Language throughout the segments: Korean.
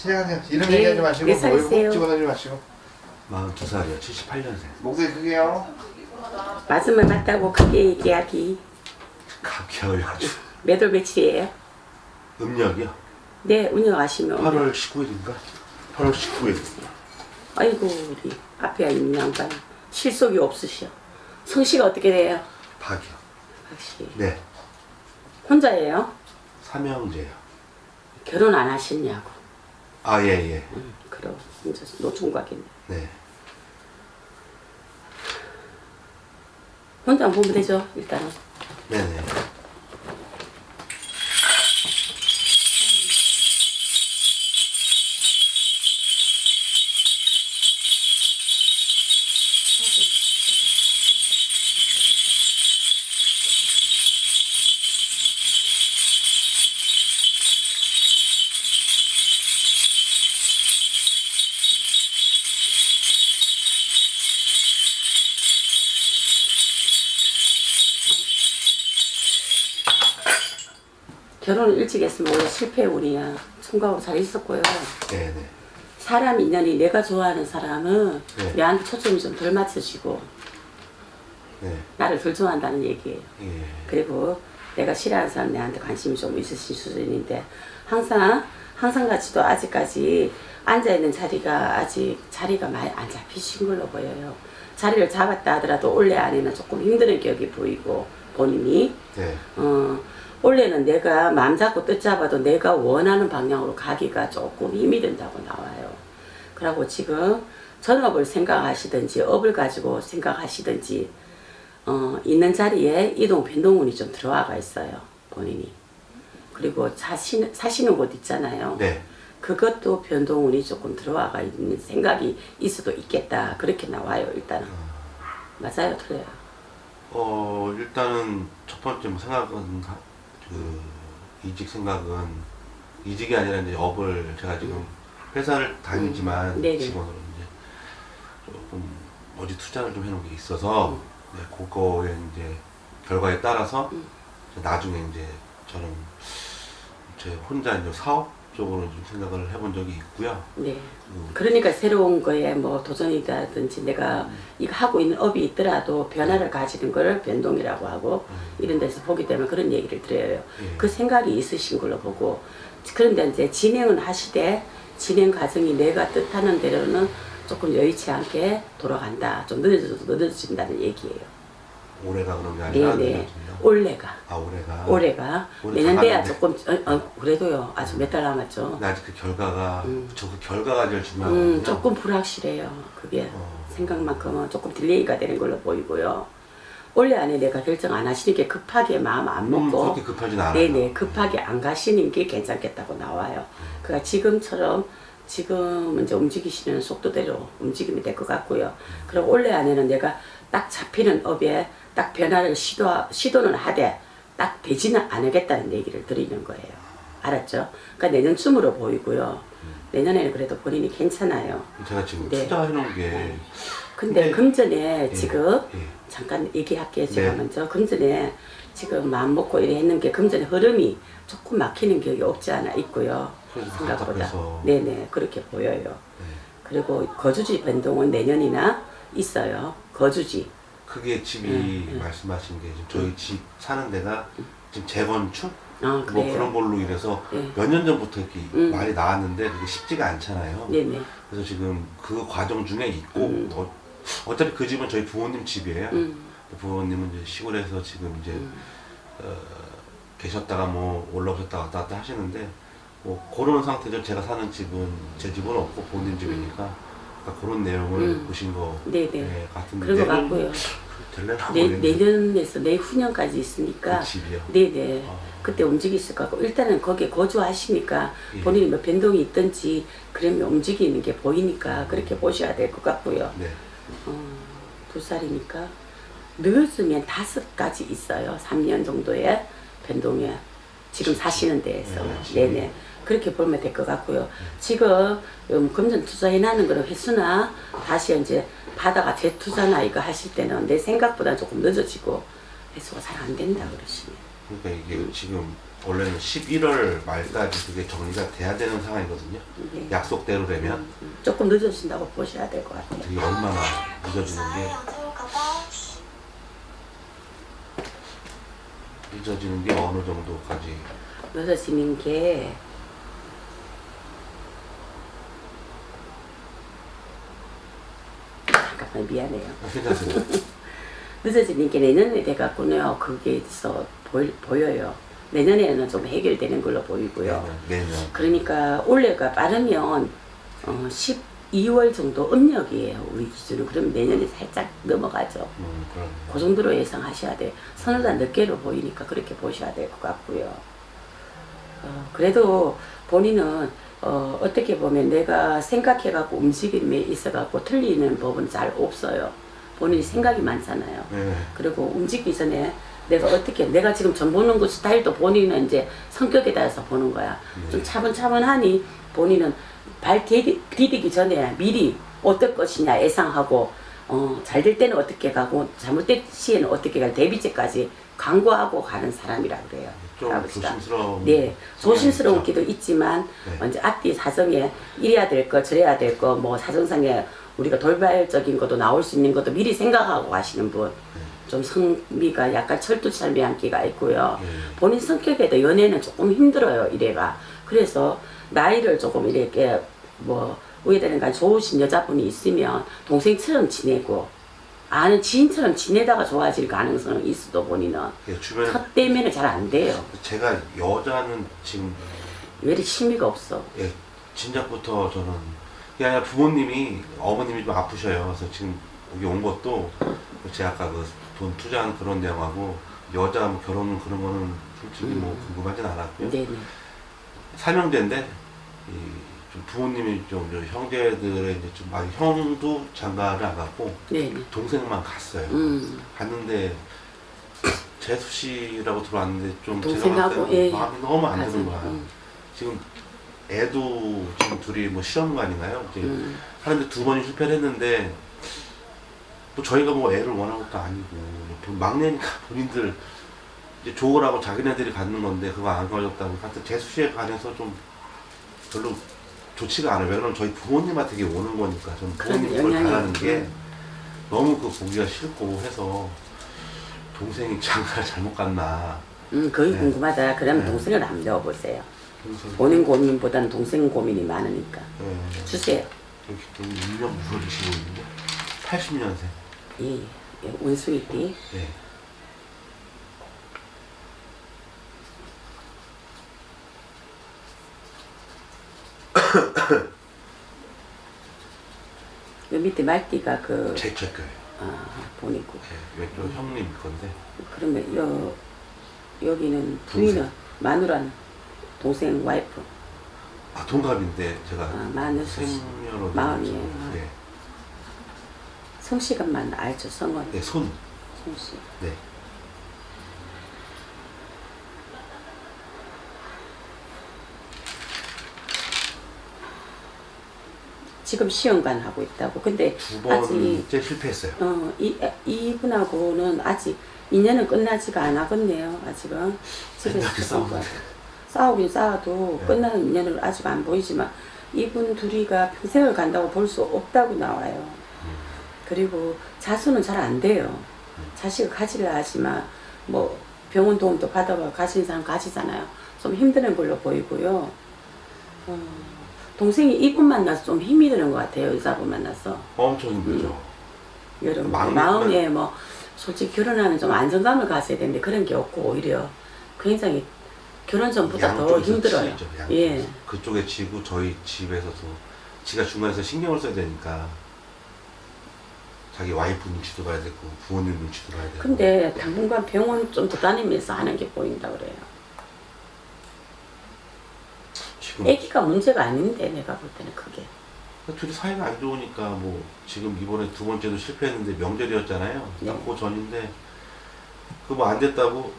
시작하세요. 이름 네, 얘기하지 마시고 몇 살이세요? 목 집어넣지 마시고 42살이요. 78년생. 목소리 크게요. 맞으면 맞다고 크게 얘기하기. 가격이 아주. 몇 월 며칠이에요? 음력이요. 네, 운영하시면. 8월 19일인가? 8월 19일. 아이고, 우리 앞에 있는 양반 실속이 없으셔. 성씨가 어떻게 돼요? 박이요. 박씨. 네. 혼자예요? 삼형제요. 결혼 안 하셨냐고. 아, 예, 예. 그럼 혼자 노총각이네. 네. 혼자 보면 되죠, 일단은. 네네. 결혼을 일찍 했으면 원래 실패운이야. 총각으로 잘 있었고요. 네네. 사람 인연이 내가 좋아하는 사람은 네. 내한테 초점이 좀 덜 맞춰지고 네. 나를 덜 좋아한다는 얘기예요. 예. 그리고 내가 싫어하는 사람 내한테 관심이 좀 있으신 수준인데 항상 같이도 아직까지 앉아있는 자리가 아직 자리가 많이 안 잡히신 걸로 보여요. 자리를 잡았다 하더라도 올해 안에는 조금 힘든 격이 보이고 본인이 네. 원래는 내가 마음 잡고 뜻 잡아도 내가 원하는 방향으로 가기가 조금 힘이 든다고 나와요. 그리고 지금 전업을 생각하시든지 업을 가지고 생각하시든지 있는 자리에 이동 변동운이 좀 들어와가 있어요. 본인이. 그리고 사시는 곳 있잖아요. 네. 그것도 변동운이 조금 들어와가 있는 생각이 있어도 있겠다. 그렇게 나와요. 일단은. 맞아요? 틀려요? 일단은 첫 번째 뭐 생각은 이직 생각은 이직이 아니라 이제 업을 제가 지금 회사를 다니지만 네네. 직원으로 이제 조금 어디 투자를 좀 해놓은 게 있어서 네, 그거의 이제 결과에 따라서 이제 나중에 이제 저는 제 혼자 이제 사업 쪽으로 좀 생각을 해본 적이 있고요. 네. 그러니까 새로운 거에 뭐 도전이라든지 내가 이거 하고 있는 업이 있더라도 변화를 가지는 걸 변동이라고 하고 이런 데서 보기 때문에 그런 얘기를 드려요. 예. 그 생각이 있으신 걸로 보고 그런데 이제 진행은 하시되 진행 과정이 내가 뜻하는 대로는 조금 여의치 않게 돌아간다. 좀 늦어진다는 얘기예요. 올해가 그런 게 아니라 네네. 내년이요? 올해가. 아, 올해가. 올해가. 올해 내년 돼야 다 조금 그래도요. 아직 몇 달 남았죠. 근데 아직 그 결과가 저 그 결과가 제일 중요하거든요. 조금 불확실해요. 그게 어. 생각만큼은 조금 딜레이가 되는 걸로 보이고요. 올해 안에 내가 결정 안 하시는 게 급하게 마음 안 먹고 그렇게 급하진 않아요. 네네 급하게 안 가시는 게 괜찮겠다고 나와요. 그러니까 지금처럼 지금 이제 움직이시는 속도대로 움직이면 될 것 같고요. 그리고 올해 안에는 내가 딱 잡히는 업에 딱 변화를 시도는 하되 딱 되지는 않겠다는 얘기를 드리는 거예요. 알았죠? 그러니까 내년쯤으로 보이고요. 내년에는 그래도 본인이 괜찮아요. 제가 지금 네. 투자해놓은 게 근데 금전에 예, 지금 예. 잠깐 얘기할게요. 제가 네. 먼저 금전에 지금 마음 먹고 이래 했는 게 금전의 흐름이 조금 막히는 격이 없지 않아 있고요. 그래서 생각보다. 답답해서. 네네 그렇게 보여요. 네. 그리고 거주지 변동은 내년이나 있어요. 거주지. 그게 집이 말씀하신 게 지금 저희 집 사는 데가 지금 재건축 아 뭐 그래요. 그런 걸로 인해서 네. 몇 년 전부터 이렇게 말이 나왔는데 그게 쉽지가 않잖아요. 네네. 그래서 지금 그 과정 중에 있고 어차피 그 집은 저희 부모님 집이에요. 부모님은 이제 시골에서 지금 이제 계셨다가 뭐 올라오셨다 왔다 갔다 하시는데 뭐 그런 상태죠. 제가 사는 집은 제 집은 없고 부모님 집이니까 그러니까 그런 내용을 보신 거 네네. 같은데 그런 거 같고요. 될래나 내년에서 내후년까지 있으니까 그 집이요. 네네. 아. 그때 움직이실 것 같고 일단은 거기에 거주하시니까 예. 본인이 뭐 변동이 있든지 그러면 움직이는 게 보이니까 그렇게 보셔야 될 것 같고요. 네. 2살이니까 늦으면 5가지 있어요. 3년 정도의 변동에 지금 사시는 데에서 네, 네네 그렇게 보면 될 것 같고요. 지금 금전 투자해나는 거는 횟수나 다시 이제 바다가 재투자나 이거 하실 때는 내 생각보다 조금 늦어지고 횟수가 잘 안 된다 그러시네요. 그러니까 이게 지금 원래는 11월 말까지 그게 정리가 돼야 되는 상황이거든요. 네. 약속대로라면 조금 늦어진다고 보셔야 될 것 같아요. 그게 얼마나 늦어지는 게 어느 정도까지. 늦어지는 게 잠깐만 미안해요. 괜찮습니다. 늦어지는 게 내년에 돼갖고는요 그게서 보여요. 내년에는 좀 해결되는 걸로 보이고요. 내년. 그러니까 올해가 빠르면 12월 정도 음력이에요 우리 기준은. 그럼 내년에 살짝 넘어가죠. 그럼. 그 정도로 예상하셔야 돼요. 서너 달 늦게로 보이니까 그렇게 보셔야 될 것 같고요. 그래도 본인은 어떻게 보면 내가 생각해갖고 움직임에 있어갖고 틀리는 법은 잘 없어요. 본인이 생각이 많잖아요. 네. 그리고 움직이기 전에 내가 지금 전 보는 그 스타일도 본인은 이제 성격에 따라서 보는 거야. 좀 차분차분하니 본인은 발 디디기 전에 미리 어떨 것이냐 예상하고 잘 될 때는 어떻게 가고 잘못될 시에는 어떻게 갈 대비제까지 강구하고 가는 사람이라 그래요. 좀 할아버지가. 조심스러운. 네, 조심스러운 성향이 기도 있지만 네. 이제 앞뒤 사정에 이래야 될 거 저래야 될 거 뭐 사정상에 우리가 돌발적인 것도 나올 수 있는 것도 미리 생각하고 가시는 분. 좀 성미가 약간 철두철미한 기가 있고요. 본인 성격에도 연애는 조금 힘들어요, 이래가. 그래서 나이를 조금 이렇게 뭐 우애되는가 좋으신 여자분이 있으면 동생처럼 지내고 아는 지인처럼 지내다가 좋아질 가능성은 있어도 본인은 예, 주변에 첫 때문에 잘 안 돼요. 제가 여자는 지금 왜 이렇게 취미가 없어? 예, 진작부터 저는 그게 아니라 부모님이 어머님이 좀 아프셔요. 그래서 지금 여기 온 것도 제가 아까 그 돈 투자하는 그런 내용하고 여자 뭐 결혼 그런 거는 솔직히 뭐 궁금하진 않았고요. 네네. 삼형제인데 좀 부모님이 좀 형제들의 이제 좀 많이 형도 장가를 안 갔고 네네. 동생만 갔어요. 갔는데 재수 씨라고 들어왔는데 좀 동생하고, 제가 봤을 때 예. 마음이 너무 안 드는 맞아요. 거야. 지금 애도 지금 둘이 뭐 시험관인가요? 이제 하는데 2번이 실패를 했는데 뭐 저희가 뭐 애를 원한 것도 아니고 막내니까 본인들 이제 좋으라고 자기네들이 갖는 건데 그거 안 걸렸다고. 하여튼 재수 씨에 관해서 좀 별로 좋지가 않아요. 왜냐면 저희 부모님한테 이게 오는 거니까 저는 부모님 그런 걸 영향이 바라는 게 너무 그 보기가 싫고 해서 동생이 장가를 잘못 갔나. 그게 네. 궁금하다. 그럼 네. 동생을 안 넣어보세요. 그래서 본인 고민보다는 동생 고민이 많으니까. 네. 주세요. 여기 또 6년 9월 25일인데 80년생. 예, 예. 원숭이띠. 네. 요 밑에 말띠가 제 거예요. 보니고. 네, 왼쪽 형님 건데. 그러면 여기는 동생. 부인은 마누라는 동생 와이프. 아 동갑인데 제가 마늘 생년월일 마흔이에요. 네. 성씨가만 알죠, 성은. 네, 손. 성씨. 네. 지금 시험관 하고 있다고. 근데 두 아직 번째 실패했어요. 이분하고는 아직 인연은 끝나지가 않았겠네요. 아직은 집에서 맨날 조금 싸우는데. 싸우긴 싸워도 네. 끝나는 인연은 아직 안 보이지만 이분 둘이가 평생을 간다고 볼 수 없다고 나와요. 그리고 자수는 잘 안 돼요. 자식을 가지려 하지만 뭐 병원 도움도 받아봐 가진 사람 가지잖아요. 좀 힘드는 걸로 보이고요. 동생이 이분 만나서 좀 힘이 드는 것 같아요. 여자분 만나서. 엄청 힘들죠. 여러분 막내만- 마음에 뭐 솔직히 결혼하면 좀 안정감을 가져야 되는데 그런 게 없고 오히려 굉장히 결혼 전보다 더 양쪽에서 힘들어요. 치이죠, 예. 양쪽에서. 그쪽에 치고 저희 집에서도 지가 중간에서 신경을 써야 되니까 자기 와이프 눈치도 봐야 되고 부모님 눈치도 봐야 되고. 근데 당분간 병원 좀 더 다니면서 하는 게 보인다 그래요. 지금 애기가 문제가 아닌데 내가 볼 때는 그게. 둘이 사이가 안 좋으니까 뭐 지금 이번에 2번째도 실패했는데 명절이었잖아요. 네. 딱 그 전인데 그 뭐 안 됐다고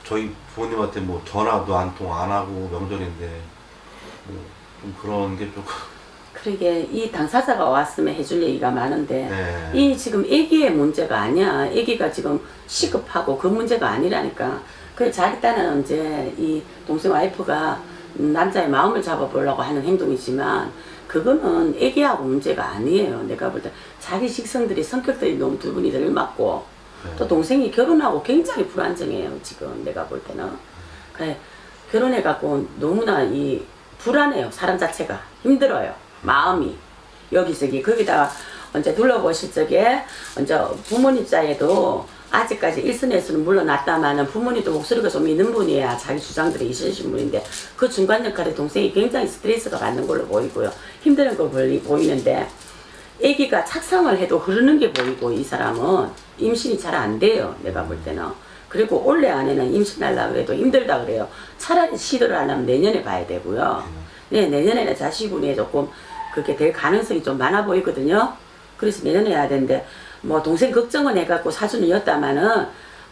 저희 부모님한테 뭐 전화도 안 하고 명절인데 뭐 좀 그런 게 조금. 그러게 이 당사자가 왔으면 해줄 얘기가 많은데 네. 이 지금 애기의 문제가 아니야. 애기가 지금 시급하고 그 문제가 아니라니까. 그 자기 딴은 이제 이 동생 와이프가 남자의 마음을 잡아보려고 하는 행동이지만 그거는 애기하고 문제가 아니에요. 내가 볼 때 자기 식성들이 성격들이 너무 두 분이 덜 맞고 또 동생이 결혼하고 굉장히 불안정해요. 지금 내가 볼 때는 그래 결혼해갖고 너무나 이 불안해요. 사람 자체가 힘들어요. 마음이 여기저기 거기다가 언제 둘러보실 적에 언제 부모님 자에도 아직까지 일선에서는 물러났다마는 부모님도 목소리가 좀 있는 분이야. 자기 주장들이 있으신 분인데 그 중간 역할에 동생이 굉장히 스트레스가 받는 걸로 보이고요. 힘드는 거 보이는데 아기가 착상을 해도 흐르는 게 보이고 이 사람은 임신이 잘 안 돼요. 내가 볼 때는. 그리고 올해 안에는 임신하려고 해도 힘들다 그래요. 차라리 시도를 하려면 내년에 봐야 되고요. 네, 내년에는 자식분이 조금 그렇게 될 가능성이 좀 많아 보이거든요. 그래서 내년에 해야 되는데 뭐 동생 걱정은 해갖고 사주는 였다마는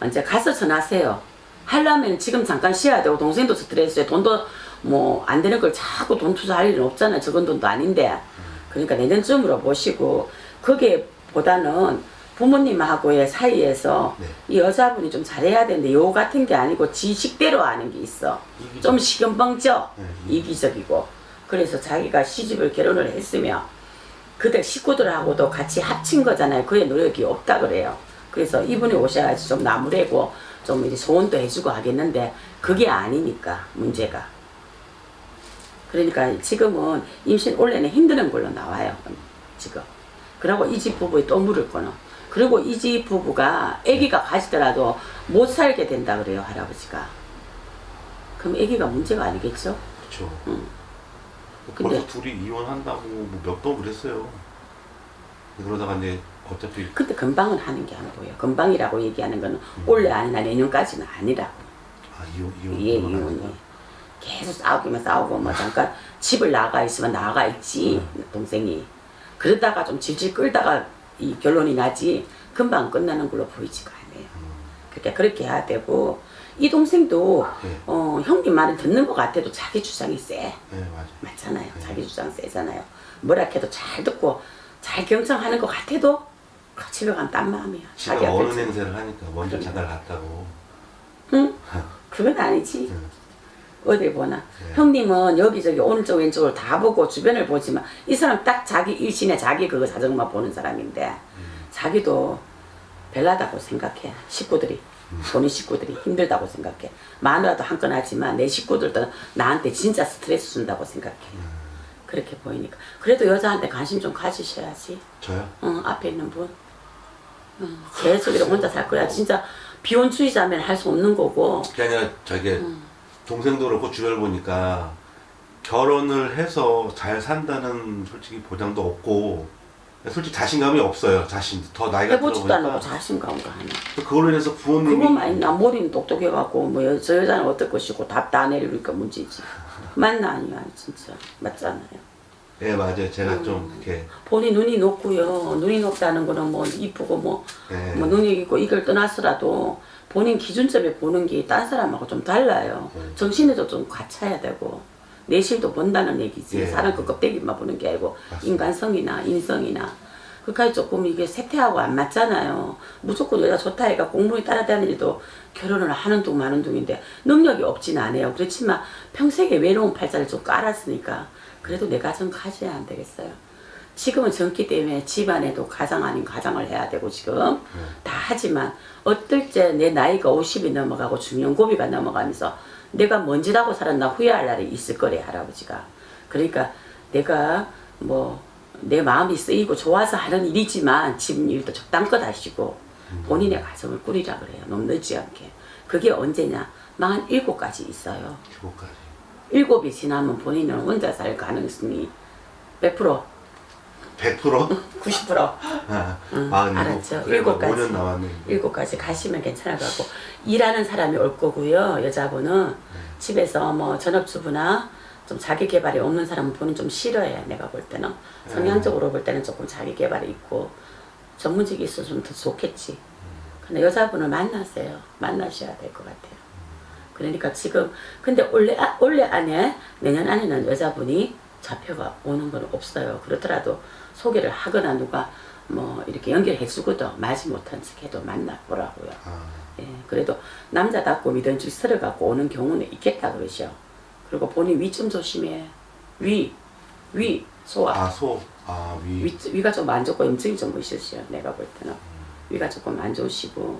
이제 가서 전하세요. 하려면 지금 잠깐 쉬어야 되고 동생도 스트레스에 돈도 뭐 안 되는 걸 자꾸 돈 투자할 일은 없잖아요. 적은 돈도 아닌데. 그러니까 내년쯤으로 보시고 거기에 보다는 부모님하고의 사이에서 네. 이 여자분이 좀 잘해야 되는데 요 같은 게 아니고 지식대로 하는 게 있어. 좀 시금벙쪄. 이기적이고. 그래서 자기가 시집을 결혼을 했으면 그들 식구들하고도 같이 합친 거잖아요. 그의 노력이 없다 그래요. 그래서 이분이 오셔야지 좀 나무래고 좀 이제 조언도 해주고 하겠는데 그게 아니니까 문제가. 그러니까 지금은 임신 올해는 힘드는 걸로 나와요. 지금. 그리고 이 집 부부에 또 물을 거는. 그리고 이 집 부부가 아기가 가지더라도 못 살게 된다 그래요. 할아버지가. 그럼 아기가 문제가 아니겠죠? 그렇죠. 응. 벌써 근데 둘이 이혼한다고 몇 번 그랬어요. 그러다가 이제 어차피 근데 금방은 하는 게 안 보여. 금방이라고 얘기하는 거는 올해 아니나 내년까지는 아니라고. 이혼 예, 이혼이. 계속 싸우고 뭐 잠깐 집을 나가 있으면 나가 있지 동생이. 그러다가 좀 질질 끌다가 이 결론이 나지 금방 끝나는 걸로 보이지가 않아요. 그러니까 그렇게 해야 되고 이 동생도 네. 형님 말을 듣는 것 같아도 자기 주장이 세. 네, 맞아요. 맞잖아요. 자기 주장 세잖아요. 뭐라 해도 잘 듣고 잘 경청하는 것 같아도 집에 가면 딴 마음이야. 지가 자기 어느 앞에 냄새를 하니까 먼저 장가를 갔다고. 응? 그건 아니지. 응. 어딜 보나. 네. 형님은 여기저기 오른쪽 왼쪽을 다 보고 주변을 보지만 이 사람 딱 자기 일신에 자기 그거 자전거만 보는 사람인데 자기도 별나다고 생각해. 식구들이. 본인 식구들이 힘들다고 생각해. 마누라도 한 건 하지만 내 식구들도 나한테 진짜 스트레스 준다고 생각해. 그렇게 보이니까. 그래도 여자한테 관심 좀 가지셔야지. 저요? 앞에 있는 분. 계속 이렇게 혼자 살 거야. 진짜 비혼주의자면 할 수 없는 거고. 그게 아니라 저게 동생도 그렇고 주변을 보니까 결혼을 해서 잘 산다는 솔직히 보장도 없고 솔직히 자신감이 없어요. 더 나이가 해보지도 않고 들어보니까 자신감가 하나. 그걸로 인해서 부모님이 그거만 있나 머리는 똑똑해갖고 뭐 저 여자는 어떨 것이고 답 다 내리니까 문제지. 맞나 아니야 진짜 맞잖아요. 예 맞아요. 제가 좀 그렇게 본인 눈이 높고요. 눈이 높다는 거는 뭐 이쁘고 뭐 네. 능력 있고 이걸 떠나서라도 본인 기준점에 보는 게 딴 사람하고 좀 달라요. 정신에도 좀 갖춰야 되고 내실도 본다는 얘기지. 예. 사람 그 껍데기만 보는 게 아니고 맞습니다. 인간성이나 인성이나 그까지 조금 이게 세태하고 안 맞잖아요. 무조건 여자 좋다 해가 공부에 따라다니는 일도 결혼을 하는 둥 마는 둥인데 능력이 없진 않아요. 그렇지만 평생에 외로운 팔자를 좀 깔았으니까 그래도 내 가정 가져야 안 되겠어요. 지금은 젊기 때문에 집안에도 가장 아닌 가장을 해야 되고 지금 다 하지만 어떨 때 내 나이가 50이 넘어가고 중년고비가 넘어가면서 내가 뭔 짓 하고 살았나 후회할 날이 있을 거래 할아버지가. 그러니까 내가 뭐 내 마음이 쓰이고 좋아서 하는 일이지만 집일도 적당껏 하시고 본인의 가정을 꾸리라 그래요. 너무 늦지 않게. 그게 언제냐? 47까지 있어요. 그거까지 7이 지나면 본인은 혼자 살 가능성이 100%, 100%? 90%. 아, 알았죠. 그래, 7까지. 5년 남았네. 7까지 가시면 괜찮을 것 같고 일하는 사람이 올 거고요. 여자분은 집에서 뭐 전업주부나 좀 자기 개발이 없는 사람은 본인 좀 싫어해. 내가 볼 때는 성향적으로 볼 때는 조금 자기 개발이 있고 전문직이 있어서 좀 더 좋겠지. 근데 여자분을 만나세요. 만나셔야 될 것 같아요. 그러니까 지금 근데 올해 안에 내년 안에는 여자분이 잡혀가 오는 건 없어요. 그렇더라도 소개를 하거나 누가 뭐 이렇게 연결해 주고도 마지 못한 척 해도 만나보라고요. 예, 그래도 남자답고 믿음직 서러갖고 오는 경우는 있겠다 그러셔. 그리고 본인 위 좀 조심해. 위, 소화. 위가 좀 안 좋고 염증이 좀 있으셔. 내가 볼 때는 위가 조금 안 좋으시고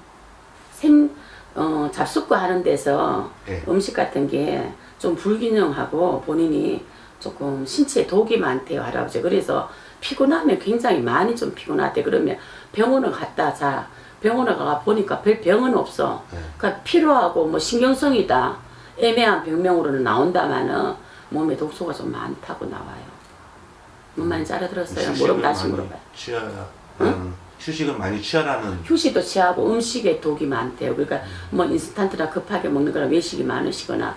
잡숫고 하는 데서 네. 음식 같은 게 좀 불균형하고 본인이 조금 신체에 독이 많대요, 할아버지. 그래서 피곤하면 굉장히 많이 좀 피곤하대. 그러면 병원을 갔다 자. 병원에 가 보니까 별 병은 없어. 네. 그러니까 피로하고 뭐 신경성이다. 애매한 병명으로는 나온다마는 몸에 독소가 좀 많다고 나와요. 뭔 말인지 알아들었어요? 물어보 다시 물어봐요. 휴식을 많이 취하라는. 휴식도 취하고 음식에 독이 많대요. 그러니까 뭐 인스턴트나 급하게 먹는 거나 외식이 많으시거나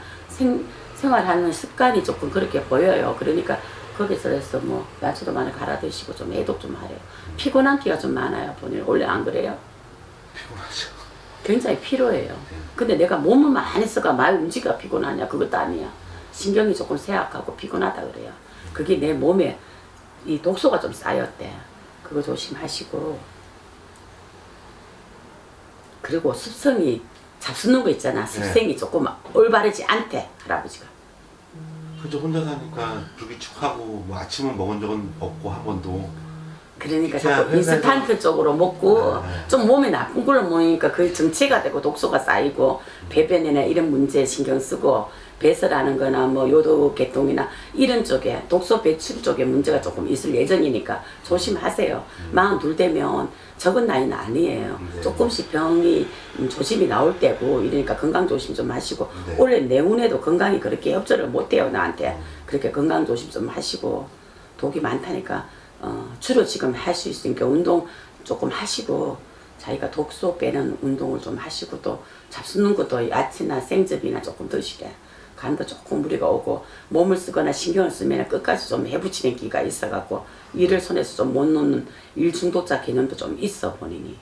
생활하는 습관이 조금 그렇게 보여요. 그러니까 거기서 해서 뭐 야채도 많이 갈아 드시고 좀 해독 좀 하래요. 피곤한 기가 좀 많아요. 본인 원래 안 그래요? 피곤하죠. 굉장히 피로해요. 근데 내가 몸을 많이 써가 많이 움직여 피곤하냐? 그것도 아니야. 신경이 조금 쇠약하고 피곤하다 그래요. 그게 내 몸에 이 독소가 좀 쌓였대. 그거 조심하시고. 그리고 습성이 잡수는 거 있잖아. 습성이 조금 올바르지 않대, 할아버지가. 그죠. 혼자 사니까 불규칙하고 뭐 아침은 먹은 적은 없고 한 번도. 그러니까 자꾸 인스턴트 쪽으로 먹고 좀 몸에 나쁜 걸로 먹으니까 그게 정체가 되고 독소가 쌓이고 배변이나 이런 문제에 신경 쓰고 배설하는 거나 뭐 요도계통이나 이런 쪽에 독소 배출 쪽에 문제가 조금 있을 예정이니까 조심하세요. 42 되면 적은 나이는 아니에요. 네. 조금씩 병이 조심히 나올 때고 이러니까 건강 조심 좀 하시고 네. 원래 내운에도 건강이 그렇게 협조를 못해요 나한테. 그렇게 건강 조심 좀 하시고 독이 많다니까 주로 지금 할 수 있으니까 운동 조금 하시고 자기가 독소 빼는 운동을 좀 하시고 또 잡수는 것도 야채나 생즙이나 조금 드시래. 간도 조금 무리가 오고 몸을 쓰거나 신경을 쓰면 끝까지 좀 해붙이는 기가 있어갖고 일을 손에서 좀 못 놓는 일 중독자 개념도 좀 있어 본인이.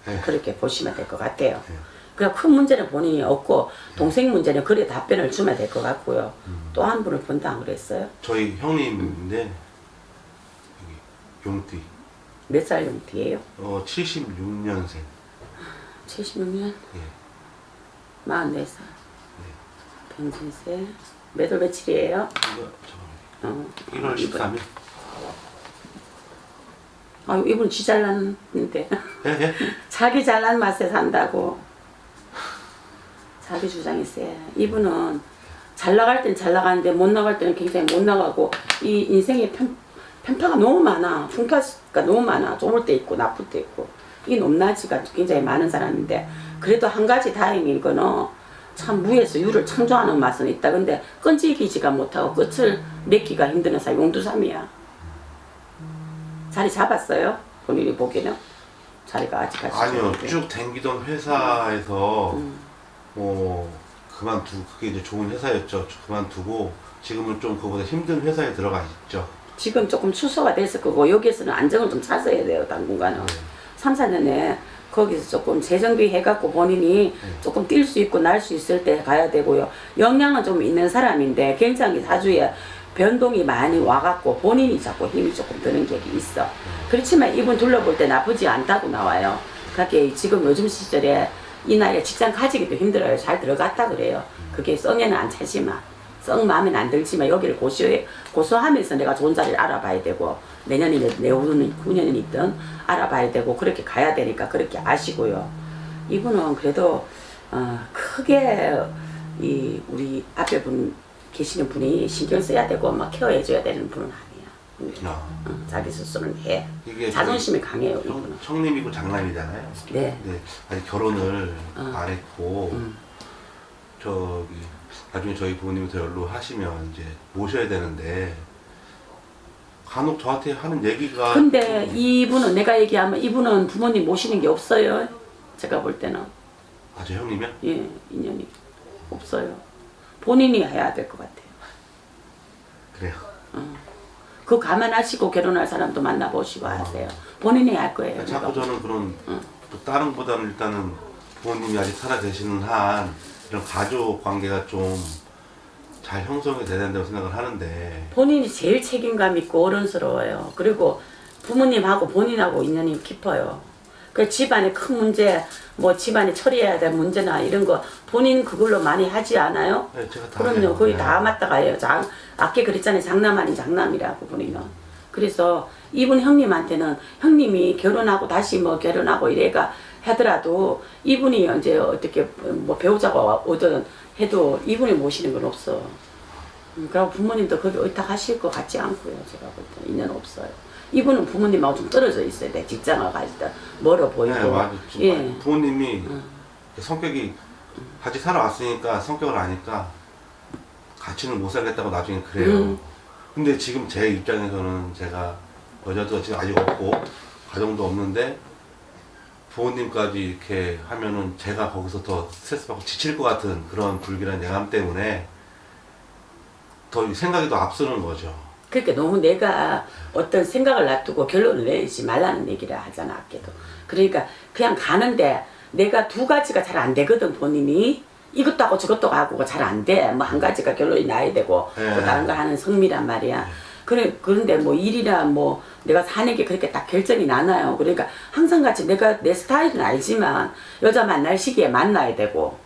네. 그렇게 보시면 될 것 같아요. 네. 그냥 큰 문제는 본인이 없고 동생 문제는 그래 답변을 주면 될 것 같고요. 또 한 분을 본다 안 그랬어요? 저희 형님인데 여기 용띠. 몇 살 용띠예요? 76년생. 76년? 예. 44살. 병진세. 몇 월 며칠이에요? 이거 잠깐만요. 1월 13일. 아유, 이분 지 잘났는데. 예? 예? 자기 잘난 맛에 산다고. 자기 주장이 세. 이분은 잘 나갈 땐 잘 나가는데 못 나갈 때는 굉장히 못 나가고 이 인생의 편파가 너무 많아. 풍파가 너무 많아. 좋을 때 있고 나쁠 때 있고. 이 높낮이가 굉장히 많은 사람인데 그래도 한 가지 다행인 거는 참 무에서 유를 창조하는 맛은 있다. 근데 끈질기지가 못하고 끝을 맺기가 힘든 사람 용두삼이야. 자리 잡았어요? 본인이 보기에는? 자리가 아직 아니요. 쭉 댕기던 회사에서 그게 이제 좋은 회사였죠. 그만두고 지금은 좀 그보다 힘든 회사에 들어가 있죠. 지금 조금 취소가 됐을 거고 여기에서는 안정을 좀 찾아야 돼요. 당분간은. 3, 4년에 거기서 조금 재정비 해갖고 본인이 조금 뛸 수 있고 날 수 있을 때 가야 되고요. 역량은 좀 있는 사람인데 굉장히 사주에 변동이 많이 와갖고 본인이 자꾸 힘이 조금 드는 게 있어. 그렇지만 이분 둘러볼 때 나쁘지 않다고 나와요. 그렇게 지금 요즘 시절에 이 나이에 직장 가지기도 힘들어요. 잘 들어갔다 그래요. 그게 썩에는 안 차지만 썩 마음에 안 들지만 여기를 고소하면서 내가 좋은 자리를 알아봐야 되고 내년이든 내후년이 있든 알아봐야 되고 그렇게 가야 되니까 그렇게 아시고요. 이분은 그래도 크게 이 우리 앞에 계시는 분이 신경 써야 되고 막 케어해줘야 되는 분은 아니야. 자기 스스로는 해. 이게 자존심이 강해요. 이분은. 형님이고 장남이잖아요. 네. 근데 아직 결혼을 안 했고 나중에 저희 부모님이 더 연로하시면 이제 모셔야 되는데 간혹 저한테 하는 얘기가 근데 이분은 내가 얘기하면 이분은 부모님 모시는 게 없어요. 제가 볼 때는. 아, 저 형님이요? 예, 인연이 없어요. 본인이 해야 될 것 같아요. 그래요. 그거 감안하시고 결혼할 사람도 만나보시고 하세요. 본인이 해야 할 거예요. 자꾸 내가. 저는 그런 또 다른 보다는 일단은 부모님이 아직 살아 계시는 한 이런 가족 관계가 좀 잘 형성이 돼야 된다고 생각을 하는데 본인이 제일 책임감 있고 어른스러워요. 그리고 부모님하고 본인하고 인연이 깊어요. 그 집안에 큰 문제, 뭐 집안에 처리해야 될 문제나 이런 거 본인 그걸로 많이 하지 않아요? 네, 제가 다 그럼요. 해요. 거의 네. 다 맞다 가요. 아까 그랬잖아요. 장남 아닌 장남이라고 본인은. 그래서 이분 형님한테는 형님이 결혼하고 다시 뭐 결혼하고 이래가 하더라도 이분이 이제 어떻게 뭐 배우자가 오든 해도 이분이 모시는 건 없어. 그리고 부모님도 거기 의탁하실 것 같지 않고요. 제가 볼 때는 인연 없어요. 이분은 부모님하고 좀 떨어져 있어야 돼. 직장을 가실 때 멀어 보이고. 네, 맞아요. 예. 부모님이 성격이 같이 살아왔으니까 성격을 아니까 같이는 못 살겠다고 나중에 그래요. 근데 지금 제 입장에서는 제가 여자도 지금 아직 없고 가정도 없는데 부모님까지 이렇게 하면은 제가 거기서 더 스트레스 받고 지칠 것 같은 그런 불길한 예감 때문에 더 생각이 더 앞서는 거죠. 그러니까 너무 내가 어떤 생각을 놔두고 결론을 내지 말라는 얘기를 하잖아, 아껴도. 그러니까 그냥 가는데 내가 두 가지가 잘 안 되거든, 본인이. 이것도 하고 저것도 하고 잘 안 돼. 뭐 한 가지가 결론이 나야 되고 네. 또 다른 거 하는 성미란 말이야. 그런데 뭐 일이나 뭐 내가 사는 게 그렇게 딱 결정이 나나요. 그러니까 항상 같이 내가 내 스타일은 알지만 여자 만날 시기에 만나야 되고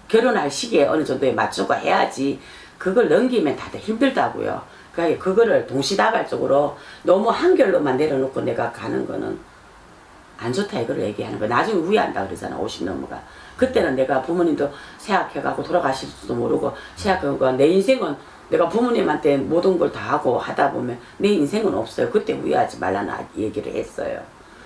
결혼할 시기에 어느 정도에 맞추고 해야지 그걸 넘기면 다들 힘들다고요. 그러니까 그거를 동시다발적으로 너무 한결로만 내려놓고 내가 가는 거는 안 좋다 이걸 얘기하는 거야. 나중에 후회한다 그러잖아. 50 넘어가. 그때는 내가 부모님도 세약해가고 돌아가실지도 모르고 세약하고 내 인생은 내가 부모님한테 모든 걸 다 하고 하다 보면 내 인생은 없어요. 그때 후회하지 말라는 얘기를 했어요.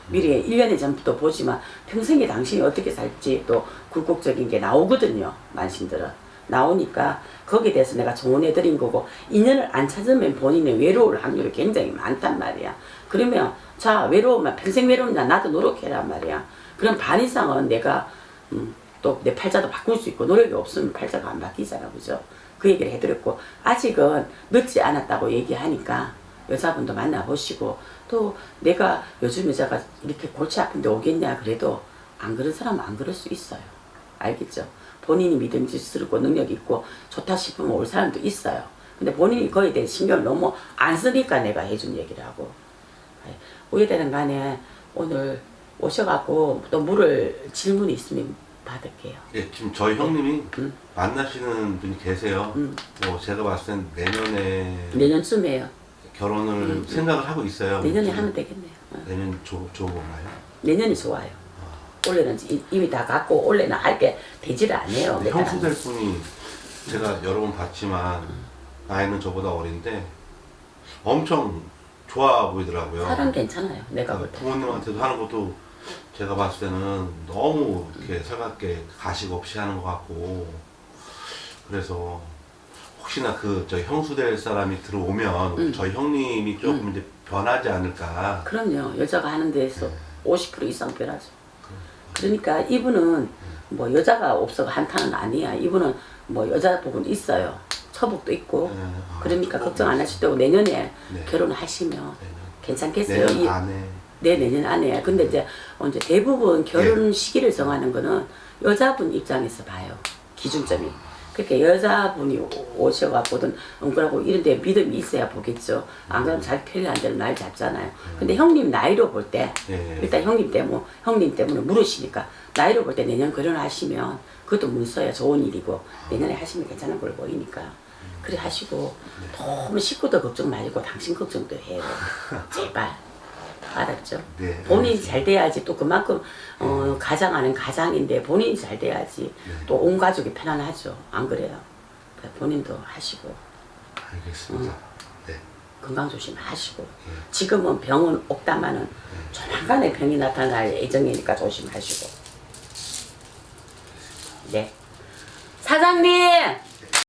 미리 1년에 전부터 보지만 평생에 당신이 어떻게 살지 또 굴곡적인 게 나오거든요. 만신들은. 나오니까 거기에 대해서 내가 조언해드린 거고 인연을 안 찾으면 본인이 외로울 확률이 굉장히 많단 말이야. 그러면 자 외로우면 평생 외로우냐 나도 노력해란 말이야. 그럼 반 이상은 내가 또 내 팔자도 바꿀 수 있고 노력이 없으면 팔자가 안 바뀌잖아. 그죠? 그 얘기를 해드렸고 아직은 늦지 않았다고 얘기하니까 여자분도 만나보시고 또 내가 요즘 여자가 이렇게 골치 아픈데 오겠냐 그래도 안 그런 사람은 안 그럴 수 있어요. 알겠죠? 본인이 믿음직스럽고 능력 있고 좋다 싶으면 올 사람도 있어요. 근데 본인이 거기에 대해 신경을 너무 안 쓰니까 내가 해준 얘기를 하고 어디든 간에 오늘 오셔갖고 또 물을 질문이 있으면 받을게요. 예, 지금 저희 형님이 만나시는 분이 계세요. 뭐 제가 봤을 땐 내년쯤에요. 결혼을 생각을 하고 있어요. 내년에 지금 하면 되겠네요. 내년 좋은가요? 내년이 좋아요. 올해는 이미 다 갖고 올해는 할게 되지를 않아요. 근데 형수될 분이 제가 여러 번 봤지만 나이는 저보다 어린데 엄청 좋아 보이더라고요. 사람 괜찮아요. 내가 볼 때. 부모님한테도 하는 것도 제가 봤을 때는 너무 이렇게 살갑게 가식 없이 하는 것 같고 그래서 혹시나 저 형수 될 사람이 들어오면 저희 형님이 조금 이제 변하지 않을까. 그럼요. 여자가 하는 데에서 50% 이상 변하죠. 그러니까 이분은 뭐 여자가 없어가 한타는 아니야. 이분은 뭐 여자 부분 있어요. 처복도 있고. 그러니까 걱정 안 하실 때고 내년에 네. 결혼하시면 내년. 괜찮겠어요. 내년 안에. 네, 내년 안에. 근데 이제 대부분 결혼 시기를 정하는 거는 여자분 입장에서 봐요. 기준점이. 그러니까 여자분이 오셔갖고든 그러고 이런 데 믿음이 있어야 보겠죠. 안 그러면 자기 편리 안 되면 날 잡잖아요. 근데 형님 나이로 볼 때 일단 형님 때문에 물으시니까 나이로 볼 때 내년 결혼하시면 그것도 문서야 좋은 일이고 내년에 하시면 괜찮은 걸 보이니까 그래 하시고 너무 식구도 걱정 말고 당신 걱정도 해요. 제발. 알았죠? 네, 본인이 잘 돼야지 또 그만큼 가장하는 가장인데 본인이 잘 돼야지 또 온 가족이 편안하죠. 안 그래요? 본인도 하시고 알겠습니다. 네. 건강 조심하시고 지금은 병은 없다마는 조만간에 병이 나타날 예정이니까 조심하시고 네 사장님